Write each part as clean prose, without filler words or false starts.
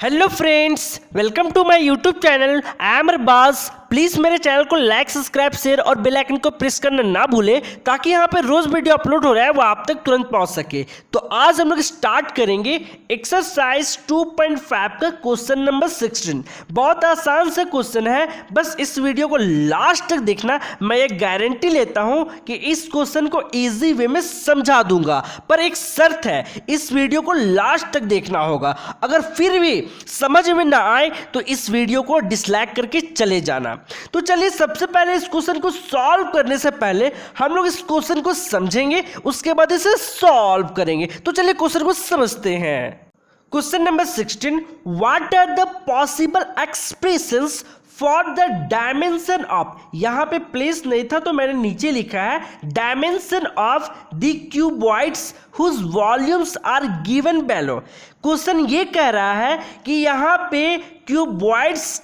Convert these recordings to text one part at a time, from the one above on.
Hello friends, welcome to my YouTube channel. I am Arbaaz. Please मेरे channel को like, subscribe, share और bell icon को press करना ना भूलें ताकि यहाँ पे रोज़ वीडियो अपलोड हो रहा है वो आप तक तुरंत पहुँच सके। तो आज हम लोग स्टार्ट करेंगे एक्सरसाइज 2.5 का क्वेश्चन नंबर 16। बहुत आसान सा क्वेश्चन है, बस इस वीडियो को लास्ट तक देखना। मैं ये गारंटी लेता हूँ कि इस क्वेश्चन को ईजी वे में समझा दूंगा, पर एक शर्त है, इस वीडियो को लास्ट तक देखना होगा। अगर फिर भी समझ में ना आए तो इस वीडियो को डिसलाइक करके चले जाना। तो चलिए, सबसे पहले इस क्वेश्चन को सॉल्व करने से पहले हम लोग इस क्वेश्चन को समझेंगे, उसके बाद इसे सॉल्व करेंगे। तो चलिए क्वेश्चन को समझते हैं। Question number 16, what are the possible expressions for the dimension of, यहां पे प्लेस नहीं था तो मैंने नीचे लिखा है dimension of the cuboids whose volumes are given below. Question ये कह रहा है कि यहाँ पे क्यूबॉइड्स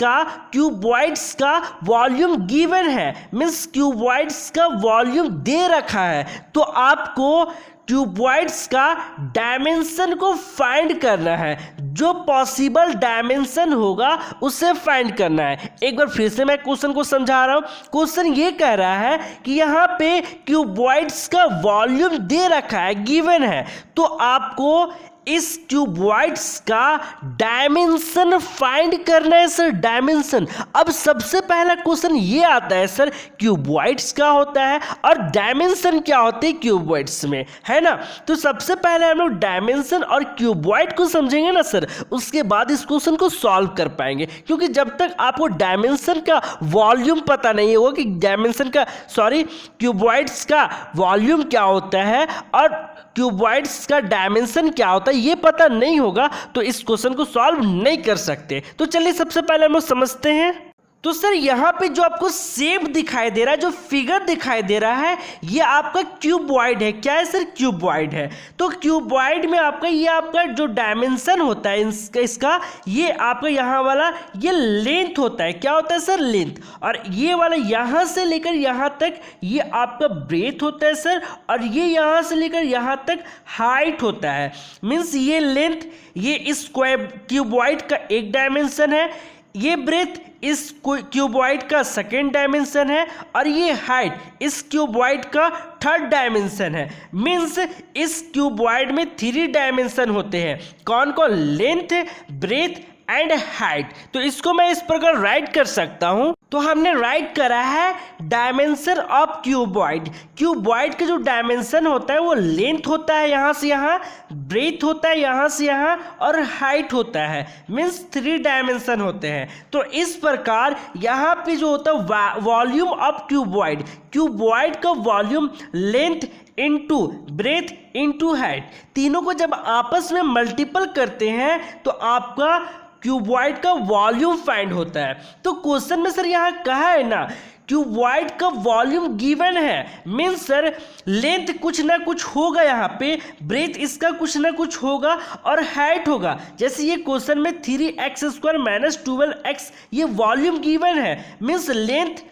का वॉल्यूम गिवन है, मीन्स क्यूबॉइड्स का वॉल्यूम दे रखा है। तो आपको क्यूबॉइड्स का डायमेंशन को फाइंड करना है, जो पॉसिबल डायमेंशन होगा उसे फाइंड करना है। एक बार फिर से मैं क्वेश्चन को समझा रहा हूं। क्वेश्चन ये कह रहा है कि यहाँ पे क्यूबॉइड्स का वॉल्यूम दे रखा है, गिवन है, तो आपको इस क्यूबॉइड्स का डायमेंशन फाइंड करना है सर। डायमेंशन, अब सबसे पहला क्वेश्चन ये आता है सर, क्यूबॉइड्स क्या होता है और डायमेंशन क्या होते हैं क्यूबॉइड्स में, है ना। तो सबसे पहले हम लोग डायमेंशन और क्यूबॉइड को समझेंगे ना सर, उसके बाद इस क्वेश्चन को सॉल्व कर पाएंगे। क्योंकि जब तक आपको डायमेंशन का वॉल्यूम पता नहीं होगा कि क्यूबॉइड्स का वॉल्यूम क्या होता है और क्यूबॉइड्स का डायमेंशन क्या होता है, ये पता नहीं होगा तो इस क्वेश्चन को सॉल्व नहीं कर सकते। तो चलिए सबसे पहले हम लोग समझते हैं। तो सर यहाँ पे जो आपको शेप दिखाई दे रहा है, जो फिगर दिखाई दे रहा है, ये आपका क्यूबॉइड है। क्या है सर? क्यूबॉइड है। तो क्यूबॉइड में आपका जो डायमेंशन होता है इसका ये आपका यहाँ वाला ये लेंथ होता है। क्या होता है सर? लेंथ। और ये वाला यहाँ से लेकर यहाँ तक ये आपका ब्रेथ होता है सर, और ये यहाँ से लेकर यहाँ तक हाइट होता है। मीन्स ये लेंथ ये इस क्यूबॉइड का एक डायमेंशन है, ये ब्रेथ इस क्यूबॉइड का सेकेंड डायमेंशन है, और ये हाइट इस क्यूबॉइड का थर्ड डायमेंशन है। मीन्स इस क्यूबॉइड में 3 डायमेंशन होते हैं। कौन कौन? Length, breadth and height. तो इसको मैं इस प्रकार राइट कर सकता हूं। तो हमने राइट करा है डायमेंशन ऑफ क्यूबॉइड। क्यूबॉइड का जो डायमेंशन होता है वो लेंथ होता है यहाँ से यहाँ, ब्रेथ होता है यहाँ से यहाँ, और हाइट होता है। मीन्स 3 डायमेंशन होते हैं। तो इस प्रकार यहाँ पे जो होता है वॉल्यूम ऑफ क्यूबॉइड का volume length into breadth into height, तीनों को जब आपस में मल्टीपल करते हैं तो आपका क्यूबॉइड का वॉल्यूम फाइंड होता है। तो क्वेश्चन में सर यहाँ कहा है ना क्यूबॉइड का वॉल्यूम गिवन है, मीन्स सर लेंथ कुछ ना कुछ होगा यहाँ पे, ब्रेथ इसका कुछ ना कुछ होगा, और हाइट होगा। जैसे ये क्वेश्चन में 3x² - 12x ये वॉल्यूम गिवन है, मीन्स लेंथ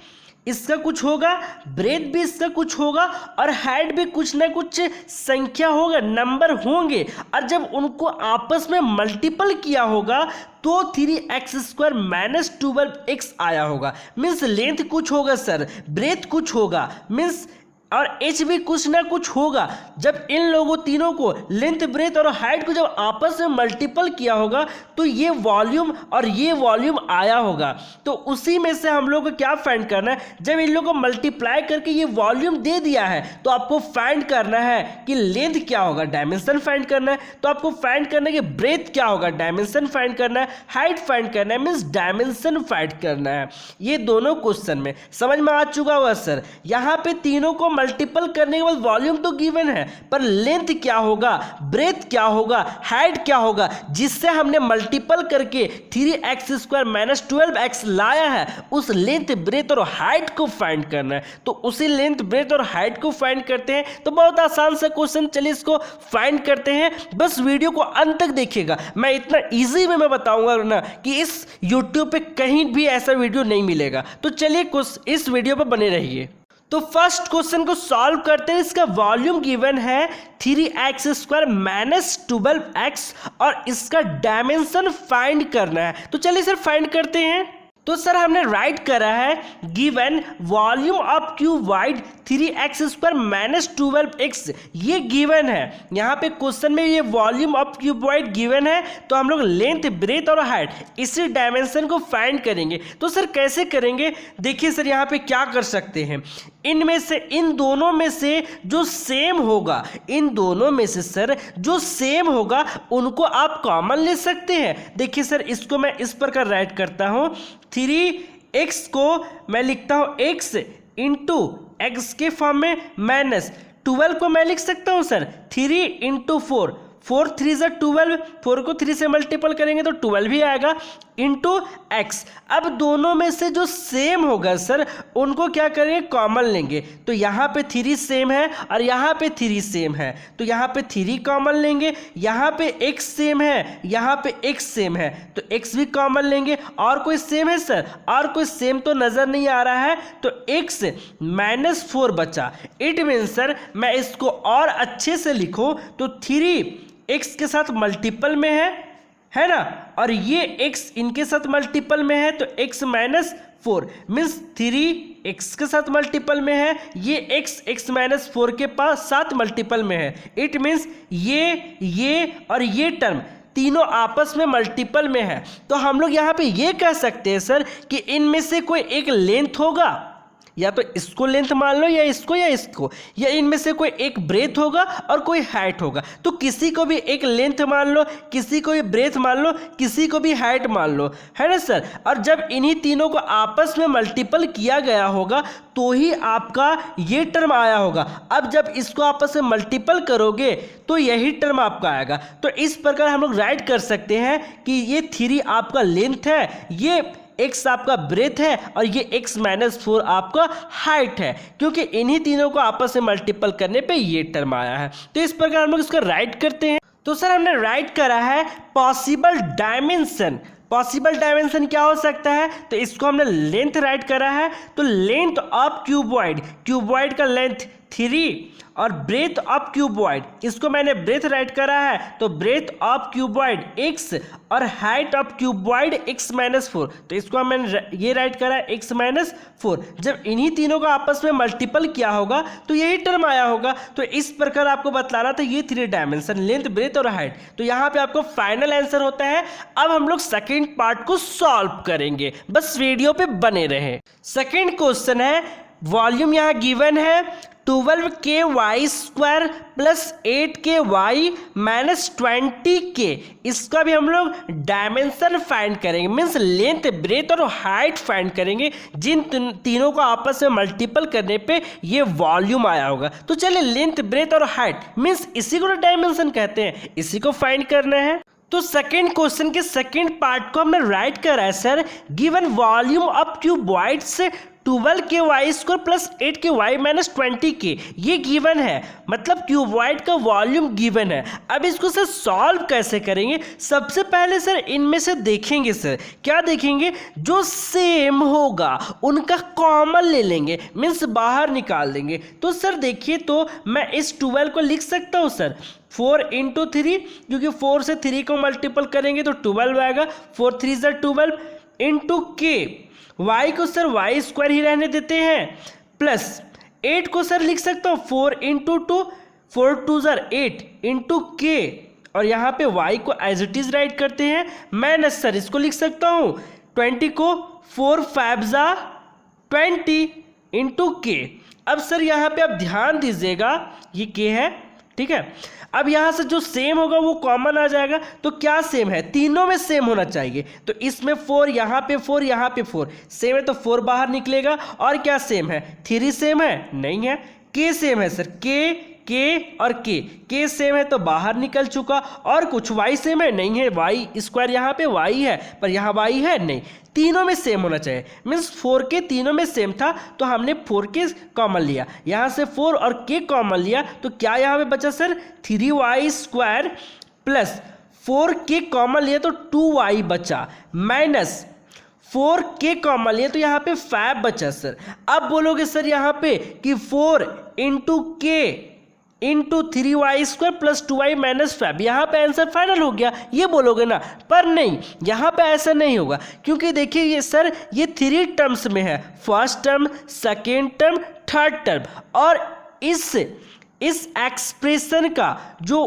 इसका कुछ होगा, ब्रेथ भी इसका कुछ होगा, और हाइट भी कुछ ना कुछ संख्या होगा, नंबर होंगे। और जब उनको आपस में मल्टीपल किया होगा तो 3x² - 12x आया होगा। मीन्स लेंथ कुछ होगा सर, ब्रेथ कुछ होगा, मीन्स और एच भी कुछ ना कुछ होगा। जब इन लोगों तीनों को लेंथ, ब्रेथ और हाइट को जब आपस में मल्टीपल किया होगा तो ये वॉल्यूम और ये वॉल्यूम आया होगा। तो उसी में से हम लोग को क्या फाइंड करना है, जब इन लोगों को मल्टीप्लाई करके ये वॉल्यूम दे दिया है तो आपको फाइंड करना है कि लेंथ क्या होगा, डायमेंशन फाइंड करना है। तो आपको फाइंड करना है कि ब्रेथ क्या होगा, डायमेंशन फाइंड करना है, हाइट फाइंड करना है, मीन्स डायमेंशन फाइंड करना है। ये दोनों क्वेश्चन में समझ में आ चुका होगा सर। यहाँ पे तीनों को मल्टीपल करने के बाद वॉल्यूम तो गिवन है, पर लेंथ क्या होगा, ब्रेथ क्या होगा, हाइट क्या होगा, जिससे हमने मल्टीपल करके 3x² - 12x लाया है, उस लेंथ, ब्रेथ और हाइट को फाइंड करना है। तो उसी लेंथ, ब्रेथ और हाइट को फाइंड करते हैं। तो बहुत आसान सा क्वेश्चन, चलिए इसको फाइंड करते हैं। बस वीडियो को अंत तक देखिएगा, मैं इतना इजी वे में बताऊंगा ना कि इस यूट्यूब पे कहीं भी ऐसा वीडियो नहीं मिलेगा। तो चलिए कुछ इस वीडियो पर बने रहिए। तो फर्स्ट क्वेश्चन को सॉल्व करते हैं। इसका वॉल्यूम गिवन है 3x² माइनस 12x और इसका डायमेंशन फाइंड करना है। तो चलिए सर फाइंड करते हैं। तो सर हमने राइट करा है given volume of cuboid 3x² minus 12x, ये गिवन है। यहाँ पे क्वेश्चन में ये वॉल्यूम ऑफ क्यूबॉइड गिवन है, तो हम लोग लेंथ, ब्रेथ और हाइट इसी डायमेंशन को फाइंड करेंगे। तो सर कैसे करेंगे, देखिए सर यहाँ पे क्या कर सकते हैं, इनमें से इन दोनों में से जो सेम होगा, इन दोनों में से सर जो सेम होगा उनको आप कॉमन ले सकते हैं। देखिए सर इसको मैं इस प्रकार राइट करता हूँ, 3x को मैं लिखता हूँ x इंटू एक्स के फॉर्म में, माइनस 12 को मैं लिख सकता हूँ सर 3 इंटू 4, 4 3 ज़ा 12, 4 को 3 से मल्टीपल करेंगे तो 12 भी आएगा, इंटू एक्स। अब दोनों में से जो सेम होगा सर उनको क्या करेंगे, कॉमन लेंगे। तो यहाँ पे 3 सेम है और यहाँ पे 3 सेम है, तो यहाँ पे 3 कॉमन लेंगे। यहाँ पे x सेम है, यहाँ पे x सेम है, तो x भी कॉमन लेंगे। और कोई सेम है सर, और कोई सेम तो नज़र नहीं आ रहा है, तो x माइनस 4 बचा। इट मीन्स सर मैं इसको और अच्छे से लिखूँ तो 3 x के साथ मल्टीपल में है ना, और ये x इनके साथ मल्टीपल में है, तो x माइनस 4 मीन्स 3x के साथ मल्टीपल में है, ये x माइनस 4 के पास साथ मल्टीपल में है। इट मीन्स ये और ये टर्म तीनों आपस में मल्टीपल में है। तो हम लोग यहाँ पे ये कह सकते हैं सर कि इनमें से कोई एक लेंथ होगा, या तो इसको लेंथ मान लो या इसको या इसको, या इनमें से कोई एक ब्रेथ होगा और कोई हाइट होगा। तो किसी को भी एक लेंथ मान लो, किसी को भी ब्रेथ मान लो, किसी को भी हाइट मान लो, है ना सर। और जब इन्हीं तीनों को आपस में मल्टीपल किया गया होगा तो ही आपका ये टर्म आया होगा। अब जब इसको आपस में मल्टीपल करोगे तो यही टर्म आपका आएगा। तो इस प्रकार हम लोग राइट कर सकते हैं कि ये 3 आपका लेंथ है, ये x आपका ब्रेथ है और ये x माइनस 4 आपका हाइट है, क्योंकि इन्हीं तीनों को आपस में मल्टीपल करने पे ये टर्म आया है। तो इस प्रकार हम लोग इसको राइट करते हैं। तो सर हमने राइट करा है पॉसिबल डायमेंशन। पॉसिबल डायमेंशन क्या हो सकता है, तो इसको हमने लेंथ राइट करा है। तो लेंथ ऑफ क्यूबॉइड का लेंथ 3 और ब्रेथ ऑफ क्यूबॉइड, इसको मैंने ब्रेथ राइट करा है, तो ब्रेथ ऑफ क्यूबॉइड x और height of cuboid x minus 4, तो इसको मैंने ये राइट करा है x माइनस 4। जब इन्हीं तीनों को आपस में मल्टीपल किया होगा तो यही टर्म आया होगा। तो इस प्रकार आपको बतलाना था ये 3 डायमेंशन, लेंथ, ब्रेथ और हाइट। तो यहाँ पे आपको फाइनल आंसर होता है। अब हम लोग सेकेंड पार्ट को सॉल्व करेंगे, बस वीडियो पे बने रहें। सेकेंड क्वेश्चन है, वॉल्यूम यहाँ गिवन है 12ky² plus 8ky minus 20k। इसका भी हम लोग डायमेंशन फाइंड करेंगे, मीन्स लेंथ, ब्रेथ और हाइट फाइंड करेंगे, जिन तीनों को आपस में मल्टीपल करने पे ये वॉल्यूम आया होगा। तो चलिए लेंथ, ब्रेथ और हाइट मीन्स इसी को डायमेंशन कहते हैं, इसी को फाइंड करना है। तो सेकेंड क्वेश्चन के सेकेंड पार्ट को हमने राइट करा है sir, given volume of cuboids 12ky² plus 8ky minus 20k, ये गिवन है, मतलब क्यूबॉइड का वॉल्यूम गिवन है। अब इसको सर सॉल्व कैसे करेंगे, सबसे पहले सर इनमें से देखेंगे सर, क्या देखेंगे, जो सेम होगा उनका कॉमन ले लेंगे, मीन्स बाहर निकाल देंगे। तो सर देखिए, तो मैं इस 12 को लिख सकता हूँ सर 4 इंटू 3, क्योंकि 4 से 3 को मल्टीपल करेंगे तो 12 आएगा, 4 3 ज़ा 12 इंटू के, y को सर y² ही रहने देते हैं, प्लस 8 को सर लिख सकता हूँ 4 इंटू 2, 4 2 ज़ा 8 इंटू के, और यहाँ पे y को एज इट इज राइट करते हैं, माइनस सर इसको लिख सकता हूँ 20 को 4 5 ज़ा 20 इंटू के। अब सर यहाँ पे आप ध्यान दीजिएगा, ये के है, ठीक है। अब यहाँ से जो सेम होगा वो कॉमन आ जाएगा, तो क्या सेम है, तीनों में सेम होना चाहिए। तो इसमें 4, यहाँ पे 4, यहाँ पे 4 सेम है, तो 4 बाहर निकलेगा। और क्या सेम है, 3 सेम है, नहीं है। के सेम है सर, के और के सेम है तो बाहर निकल चुका। और कुछ y सेम है, नहीं है, y² यहाँ पे y है पर यहाँ y है नहीं, तीनों में सेम होना चाहिए, मीन्स 4k तीनों में सेम था तो हमने 4k कॉमन लिया, यहाँ से 4 और k कॉमन लिया, तो क्या यहाँ पे बचा sir 3y² plus 4k common लिया तो 2y बचा, माइनस 4k कॉमन लिया तो यहाँ पे फैब बचा सर। अब बोलोगे सर यहाँ पे कि 4 इंटू के into 3y² plus 2y minus fab, यहाँ पे आंसर फाइनल हो गया, ये बोलोगे ना। पर नहीं, यहाँ पे ऐसा नहीं होगा, क्योंकि देखिए ये सर ये 3 टर्म्स में है, first term, second term, third term, और इस एक्सप्रेशन का जो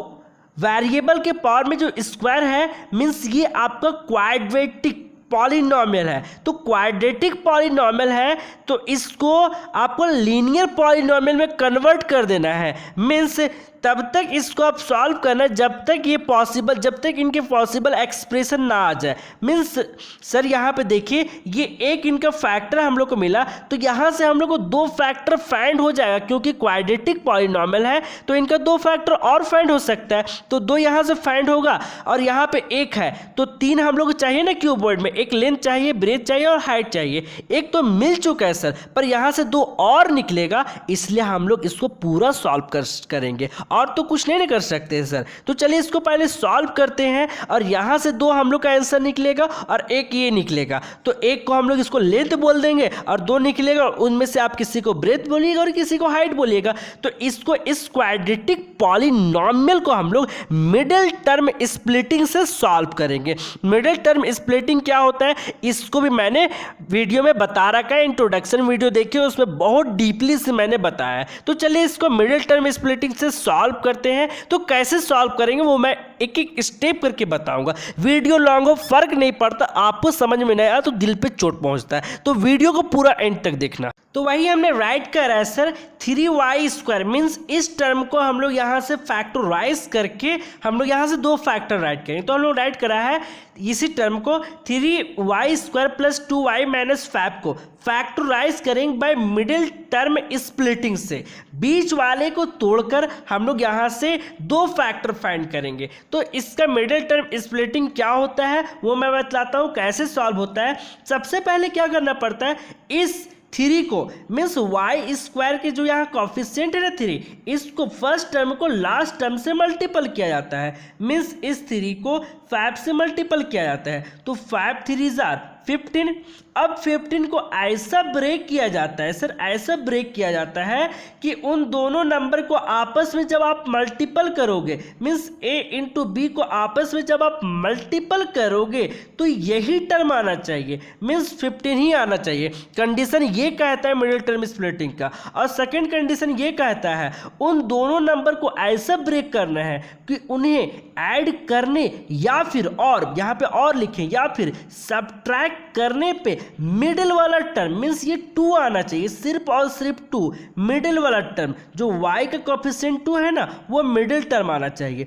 वेरिएबल के पावर में जो स्क्वायर है मीन्स ये आपका क्वाड्रेटिक पॉलिनॉमियल है। तो क्वाड्रेटिक पॉलिनॉमियल है तो इसको आपको लीनियर पॉलिनॉमियल में कन्वर्ट कर देना है। मीन्स तब तक इसको आप सॉल्व करना जब तक ये पॉसिबल, जब तक इनके पॉसिबल एक्सप्रेशन ना आ जाए। मीन्स सर यहाँ पे देखिए ये एक इनका फैक्टर हम लोग को मिला, तो यहाँ से हम लोग को 2 फैक्टर फाइंड हो जाएगा, क्योंकि क्वाड्रेटिक पॉलिनॉमियल है तो इनका 2 फैक्टर और फाइंड हो सकता है। तो 2 यहाँ से फाइंड होगा और यहाँ पे 1 है तो 3 हम लोग को चाहिए ना क्यूबॉइड में, एक लेंथ चाहिए, ब्रेथ चाहिए और हाइट चाहिए। एक तो मिल चुका है सर, पर यहाँ से 2 और निकलेगा, इसलिए हम लोग इसको पूरा सॉल्व करेंगे, और तो कुछ नहीं कर सकते सर। तो चलिए इसको पहले सॉल्व करते हैं, और यहाँ से 2 हम लोग का आंसर निकलेगा और एक ये निकलेगा। तो एक को हम लोग इसको लेंथ बोल देंगे और 2 निकलेगा, उनमें से आप किसी को ब्रेथ बोलिएगा और किसी को हाइट बोलिएगा। तो इसको इस क्वाड्रेटिक पॉलिनॉमियल को हम लोग मिडिल टर्म स्प्लिटिंग से सॉल्व करेंगे। मिडिल टर्म स्प्लिटिंग क्या होता है इसको भी मैंने वीडियो में बता रखा है, इंट्रोडक्शन वीडियो देखिए, उसमें बहुत डीपली से मैंने बताया है। तो चलिए इसको मिडिल टर्म स्प्लिटिंग से सॉल्व करते हैं। तो कैसे सॉल्व करेंगे वो मैं एक एक स्टेप करके बताऊंगा। वीडियो लॉन्ग हो फर्क नहीं पड़ता, आपको समझ में नहीं आया तो दिल पे चोट पहुंचता है, तो वीडियो को पूरा एंड तक देखना। तो वही हमने राइट करा है सर, 3y² मीन्स इस टर्म को हम लोग यहाँ से फैक्टराइज करके हम लोग यहाँ से 2 फैक्टर राइट करेंगे। तो हम लोग राइट करा है इसी टर्म को 3y² प्लस 2y माइनस फैब को फैक्टराइज करेंगे बाय मिडिल टर्म स्प्लिटिंग से। बीच वाले को तोड़कर हम लोग यहाँ से 2 फैक्टर फाइंड करेंगे। तो इसका मिडिल टर्म स्प्लिटिंग क्या होता है वो मैं बतलाता हूँ कैसे सॉल्व होता है। सबसे पहले क्या करना पड़ता है, इस 3 को मीन्स y² के जो यहाँ कॉफिशिएंट है ना 3, इसको फर्स्ट टर्म को लास्ट टर्म से मल्टीपल किया जाता है। मीन्स इस 3 को 5 से मल्टीपल किया जाता है, तो 5 3s are 15। अब 15 को ऐसा ब्रेक किया जाता है सर, ऐसा ब्रेक किया जाता है कि उन दोनों नंबर को आपस में जब आप मल्टीपल करोगे, मीन्स a इंटू बी को आपस में जब आप मल्टीपल करोगे तो यही टर्म आना चाहिए, मीन्स 15 ही आना चाहिए। कंडीशन ये कहता है मिडिल टर्म स्प्लिटिंग का। और सेकेंड कंडीशन ये कहता है उन दोनों नंबर को ऐसा ब्रेक करना है कि उन्हें ऐड करने या फिर और यहाँ पे और लिखें या फिर सब्ट्रैक्ट करने पे मिडिल वाला टर्म मीन्स ये 2 आना चाहिए, सिर्फ और सिर्फ 2 मिडिल वाला टर्म जो y का कोएफिशिएंट 2 है ना वो मिडिल टर्म आना चाहिए।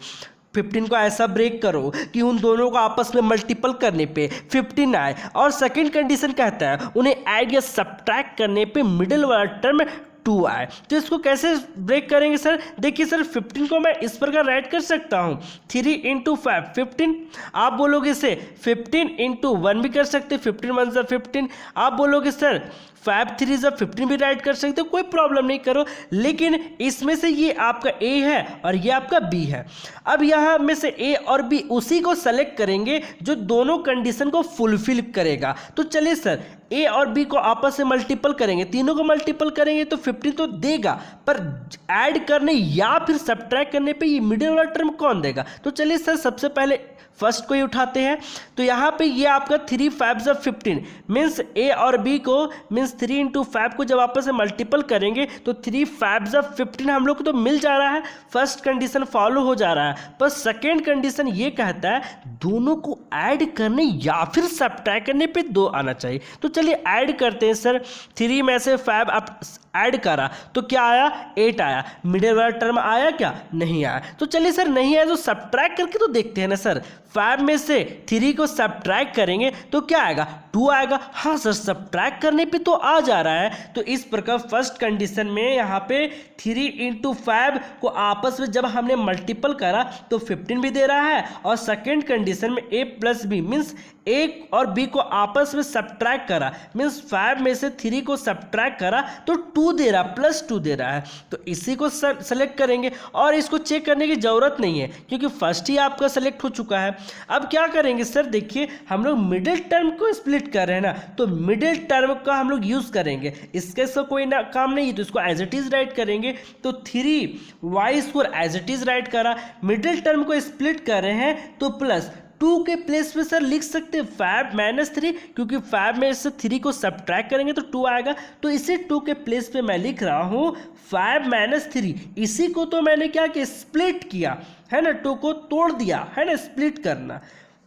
15 को ऐसा ब्रेक करो कि उन दोनों को आपस में मल्टीपल करने पे 15 आए। और सेकंड कंडीशन कहता है उन्हें ऐड या सब्ट्रैक्ट करने पे मिडिल वाला टर्म 2 आए। तो इसको कैसे ब्रेक करेंगे सर, देखिए सर 15 को मैं इस प्रकार राइट कर सकता हूँ 3 इंटू 5 15। आप बोलोगे इसे 15 इंटू 1 भी कर सकते, 15 1 ज़ा 15। आप बोलोगे सर 5 3 ज़ा 15 भी राइट कर सकते हो, कोई प्रॉब्लम नहीं करो। लेकिन इसमें से ये आपका A है और ये आपका B है। अब यहाँ में से A और B उसी को सेलेक्ट करेंगे जो दोनों कंडीशन को फुलफिल करेगा। तो चलिए सर A और B को आपस में मल्टीपल करेंगे, तीनों को मल्टीपल करेंगे तो 15 तो देगा, पर ऐड करने या फिर सब्ट्रैक्ट करने पे ये मिडिल वाला टर्म कौन देगा। तो चलिए सर सबसे पहले फर्स्ट को ही उठाते हैं। तो यहाँ पे ये आपका 3 5 ज़ा 15 मीन्स A और B को मीन्स 3 इंटू 5 को जब आपस में मल्टीपल करेंगे तो 3 5 ज़ा 15 हम लोग को तो मिल जा रहा है, फर्स्ट कंडीशन फॉलो हो जा रहा है। पर सेकेंड कंडीशन ये कहता है दोनों को ऐड करने या फिर सब्ट्रैक्ट करने पे 2 आना चाहिए। तो चलिए ऐड करते हैं सर, 3 में से 5 आप ऐड करा तो क्या आया 8 आया, मिडिल वाला टर्म आया क्या, नहीं आया। तो चलिए सर नहीं आया तो सब्ट्रैक्ट करके तो देखते हैं ना सर, 5 में से 3 को सब्ट्रैक्ट करेंगे तो क्या आएगा 2 आएगा। हाँ सर सब्ट्रैक्ट करने पे तो आ जा रहा है। तो इस प्रकार फर्स्ट कंडीशन में यहाँ पे 3 इंटू 5 को आपस में जब हमने मल्टीपल करा तो 15 भी दे रहा है, और सेकेंड कंडीशन में A plus B means A और B को आपस में सब्ट्रैक्ट करा मीन्स 5 में से 3 को सब्ट्रैक्ट करा तो 2 2 दे रहा, +2 दे रहा है, तो इसी को सेलेक्ट करेंगे और इसको चेक करने की ज़रूरत नहीं है क्योंकि फर्स्ट ही आपका सेलेक्ट हो चुका है। अब क्या करेंगे सर, देखिए हम लोग मिडिल टर्म को स्प्लिट कर रहे हैं ना, तो मिडिल टर्म का हम लोग यूज़ करेंगे। इसके से कोई ना काम नहीं है तो इसको एज इट इज़ राइट करेंगे। तो 3y² as it is write करा, मिडिल टर्म को स्प्लिट कर रहे हैं तो +2 के प्लेस पे सर लिख सकते हैं 5 - 3, क्योंकि 5 में से 3 को सब्ट्रैक्ट करेंगे तो 2 आएगा, तो इसे 2 के प्लेस पे मैं लिख रहा हूँ 5 - 3। इसी को तो मैंने क्या किया, स्प्लिट किया है ना, 2 को तोड़ दिया है ना, स्प्लिट करना,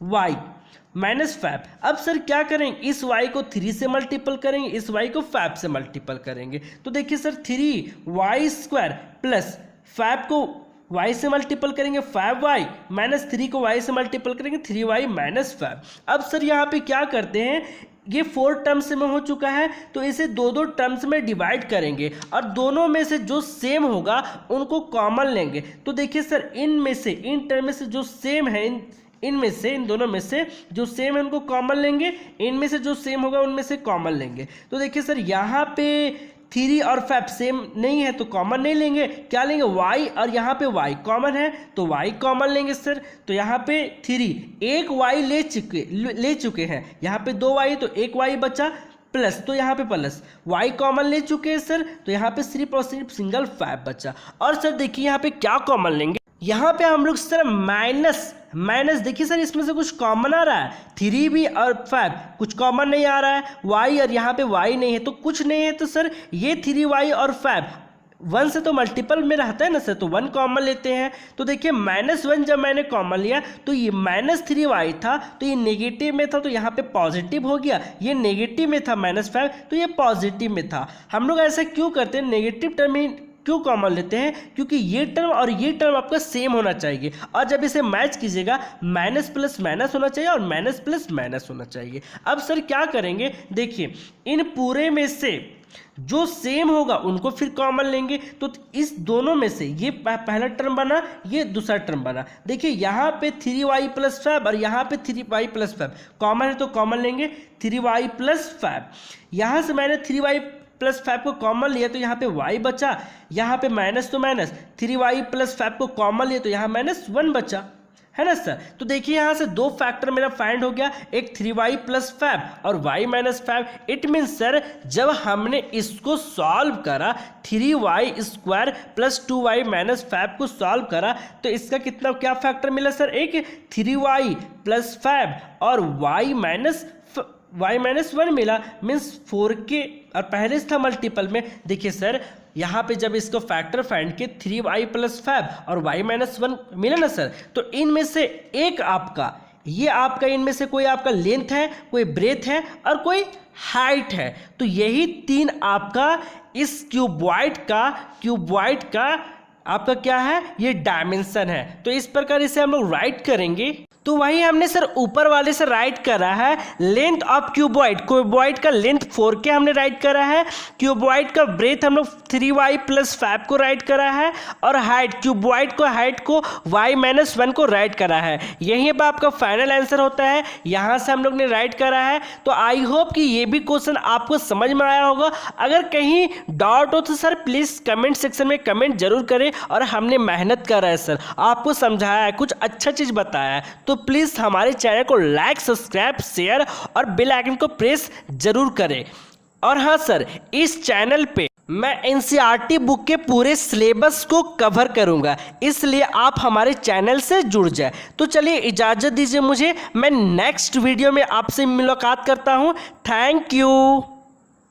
y -5। अब सर क्या करेंगे, इस y को 3 से मल्टीपल करेंगे, इस y को 5 से मल्टीपल करेंगे, तो देखिए सर 3y² प्लस 5 को y से मल्टीपल करेंगे, 5y - 3 को y से मल्टीपल करेंगे, 3y - 5। अब सर यहाँ पे क्या करते हैं, ये 4 टर्म्स में हो चुका है तो इसे 2 टर्म्स में डिवाइड करेंगे और दोनों में से जो सेम होगा उनको कॉमन लेंगे। तो देखिए सर इन टर्म में से जो सेम है, इन दोनों में से जो सेम है उनको कॉमन लेंगे, इनमें से जो सेम होगा उनमें से कॉमन लेंगे। तो देखिए सर यहाँ पे 3 और 5 सेम नहीं है तो कॉमन नहीं लेंगे, क्या लेंगे, y, और यहाँ पे y कॉमन है तो y कॉमन लेंगे सर। तो यहाँ पे 3 एक y ले चुके हैं, यहाँ पे 2y तो एक y बचा, प्लस तो यहाँ पे प्लस y कॉमन ले चुके हैं सर, तो यहाँ पे सिर्फ और सिर्फ सिंगल 5 बचा। और सर देखिए यहाँ पे क्या कॉमन लेंगे, यहाँ पे हम लोग सर माइनस देखिए सर इसमें से कुछ कॉमन आ रहा है, 3 भी और 5 कुछ कॉमन नहीं आ रहा है, y और यहाँ पे y नहीं है तो कुछ नहीं है, तो सर ये 3y और 5 1 से तो मल्टीपल में रहता है ना सर, तो 1 कॉमन लेते हैं। तो देखिए -1 जब मैंने कॉमन लिया तो ये -3y था तो ये नेगेटिव में था तो यहाँ पे पॉजिटिव हो गया, ये नेगेटिव में था -5 तो ये पॉजिटिव में था। हम लोग ऐसा क्यों करते हैं, नेगेटिव टर्म ही क्यों कॉमन लेते हैं, क्योंकि ये टर्म और ये टर्म आपका सेम होना चाहिए और जब इसे मैच कीजिएगा माइनस प्लस माइनस होना चाहिए और माइनस प्लस माइनस होना चाहिए। अब सर क्या करेंगे, देखिए इन पूरे में से जो सेम होगा उनको फिर कॉमन लेंगे, तो इस दोनों में से ये पहला टर्म बना, ये दूसरा टर्म बना। देखिए यहाँ पे 3y + 5 और यहाँ पे 3y + 5 कॉमन है तो कॉमन लेंगे, 3y + 5। यहाँ से मैंने 3y + 5 को कॉमन लिया तो यहाँ पे y बचा, यहाँ पे माइनस तो माइनस, 3y + 5 को कॉमन लिया तो यहाँ -1 बचा, है ना सर। तो देखिए यहाँ से 2 फैक्टर मेरा फाइंड हो गया, एक 3y + 5 और y - 5। इट मीन्स सर जब हमने इसको सॉल्व करा 3y² + 2y - 5 को सॉल्व करा तो इसका कितना क्या फैक्टर मिला सर, एक 3y + 5 और y -1 मिला, मीन्स 4 के और पहले से था मल्टीपल में। देखिए सर यहाँ पे जब इसको फैक्टर फाइंड के 3y + 5 और y - 1 मिला ना सर, तो इनमें से एक आपका ये आपका इनमें से कोई आपका लेंथ है, कोई ब्रेथ है और कोई हाइट है, तो यही 3 आपका इस क्यूबॉइड का आपका क्या है, ये डायमेंशन है। तो इस प्रकार इसे हम लोग राइट करेंगे। तो वही हमने सर ऊपर वाले से राइट करा है, लेंथ ऑफ क्यूबॉइड का लेंथ 4k हमने राइट करा है, क्यूबॉइड का ब्रेथ हम लोग 3y + 5 को राइट करा है और हाइट क्यूबॉइड को हाइट को y - 1 को राइट करा है। यही अब आपका फाइनल आंसर होता है, यहाँ से हम लोग ने राइट करा है। तो आई होप कि ये भी क्वेश्चन आपको समझ में आया होगा। अगर कहीं डाउट हो तो सर प्लीज़ कमेंट सेक्शन में कमेंट जरूर करें, और हमने मेहनत करा है सर, आपको समझाया है, कुछ अच्छा चीज़ बताया है, तो प्लीज़ हमारे चैनल को लाइक, सब्सक्राइब, शेयर और बेल आइकन को प्रेस जरूर करें। और हाँ सर, इस चैनल पे मैं NCERT बुक के पूरे सिलेबस को कवर करूंगा, इसलिए आप हमारे चैनल से जुड़ जाए। तो चलिए इजाज़त दीजिए मुझे, मैं नेक्स्ट वीडियो में आपसे मुलाकात करता हूं। Thank you.